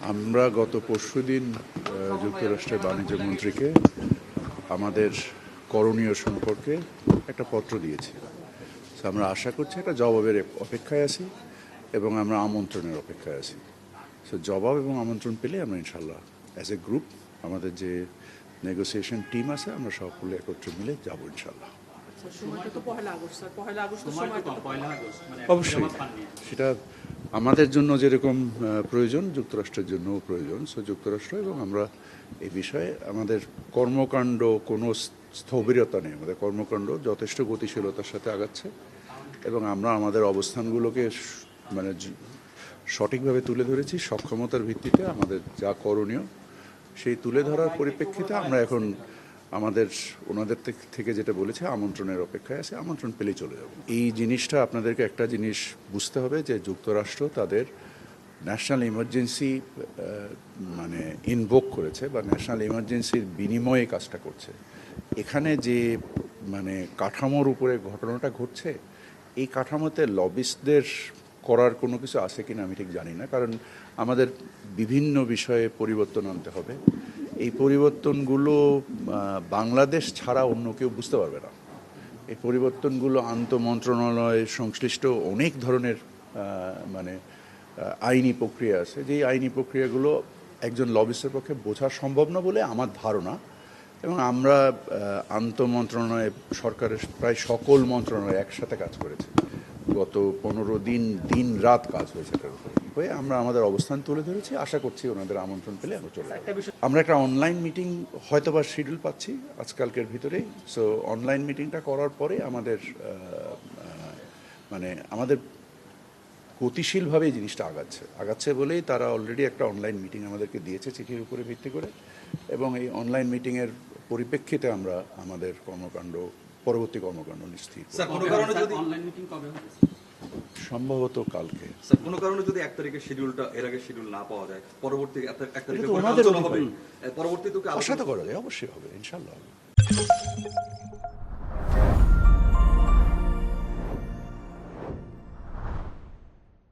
আমরা গত পরশুদিন যুক্তরাষ্ট্রের বাণিজ্য মন্ত্রীকে আমাদের করণীয় সম্পর্কে একটা পত্র দিয়েছি। আমরা আশা করছি একটা জবাবের অপেক্ষায় আছি এবং আমরা আমন্ত্রণের অপেক্ষায় আছি। জবাব এবং আমন্ত্রণ পেলে আমরা ইনশাল্লাহ অ্যাজ এ গ্রুপ আমাদের যে নেগোসিয়েশন টিম আছে আমরা সকলে একত্রে মিলে যাবো ইনশাল্লাহ। অবশ্যই সেটা আমাদের জন্য যেরকম প্রয়োজন যুক্তরাষ্ট্রের জন্যও প্রয়োজন। যুক্তরাষ্ট্র এবং আমরা এই বিষয়ে আমাদের কর্মকাণ্ড কোনো স্থবিরতা নেই, আমাদের কর্মকাণ্ড যথেষ্ট গতিশীলতার সাথে আগাচ্ছে এবং আমরা আমাদের অবস্থানগুলোকে মানে সঠিকভাবে তুলে ধরেছি। সক্ষমতার ভিত্তিতে আমাদের যা করণীয় সেই তুলে ধরার পরিপ্রেক্ষিতে আমরা এখন আমাদের ওনাদের থেকে যেটা বলেছে আমন্ত্রণের অপেক্ষায় আছে, আমন্ত্রণ পেলেই চলে যাব। এই জিনিসটা আপনাদেরকে একটা জিনিস বুঝতে হবে যে যুক্তরাষ্ট্র তাদের ন্যাশনাল ইমার্জেন্সি মানে ইনভোক করেছে বা ন্যাশনাল ইমার্জেন্সির বিনিময়ে কাজটা করছে। এখানে যে মানে কাঠামোর উপরে ঘটনাটা ঘটছে, এই কাঠামোতে লবিস্টদের করার কোনো কিছু আছে কিনা আমি ঠিক জানি না, কারণ আমাদের বিভিন্ন বিষয়ে পরিবর্তন আনতে হবে। এই পরিবর্তনগুলো বাংলাদেশ ছাড়া অন্য কেউ বুঝতে পারবে না। এই পরিবর্তনগুলো আন্তঃমন্ত্রণালয় সংশ্লিষ্ট অনেক ধরনের মানে আইনি প্রক্রিয়া আছে, যেই আইনি প্রক্রিয়াগুলো একজন লবিস্টের পক্ষে বোঝা সম্ভব না বলে আমার ধারণা। এবং আমরা আন্তঃমন্ত্রণালয় সরকারের প্রায় সকল মন্ত্রণালয় একসাথে কাজ করেছি। গত 15 দিন দিন রাত কাজ হয়েছে এটার উপরে হয়ে আমরা আমাদের অবস্থান তুলে ধরেছি। আশা করছি ওনাদের আমন্ত্রণ পেলে আমরা চলে যাব। আমরা একটা অনলাইন মিটিং হয়তোবা শিডিউল পাচ্ছি আজকালকের ভিতরেই। সো অনলাইন মিটিংটা করার পরে আমাদের মানে আমাদের গতিশীলভাবে এই জিনিসটা আগাচ্ছে বলেই তারা অলরেডি একটা অনলাইন মিটিং আমাদেরকে দিয়েছে চিঠির উপরে ভিত্তি করে, এবং এই অনলাইন মিটিংয়ের পরিপ্রেক্ষিতে আমরা আমাদের পরবর্তী কর্মকাণ্ড নিশ্চিত। সম্ভবত কালকে কোনো কারণে যদি 1 তারিখের শিডিউলটা এর আগে শিডিউল না পাওয়া যায়, পরবর্তী 1 তারিখে পরবর্তীতে আশা তো করা যায়, অবশ্যই হবে, ইনশাল্লাহ হবে।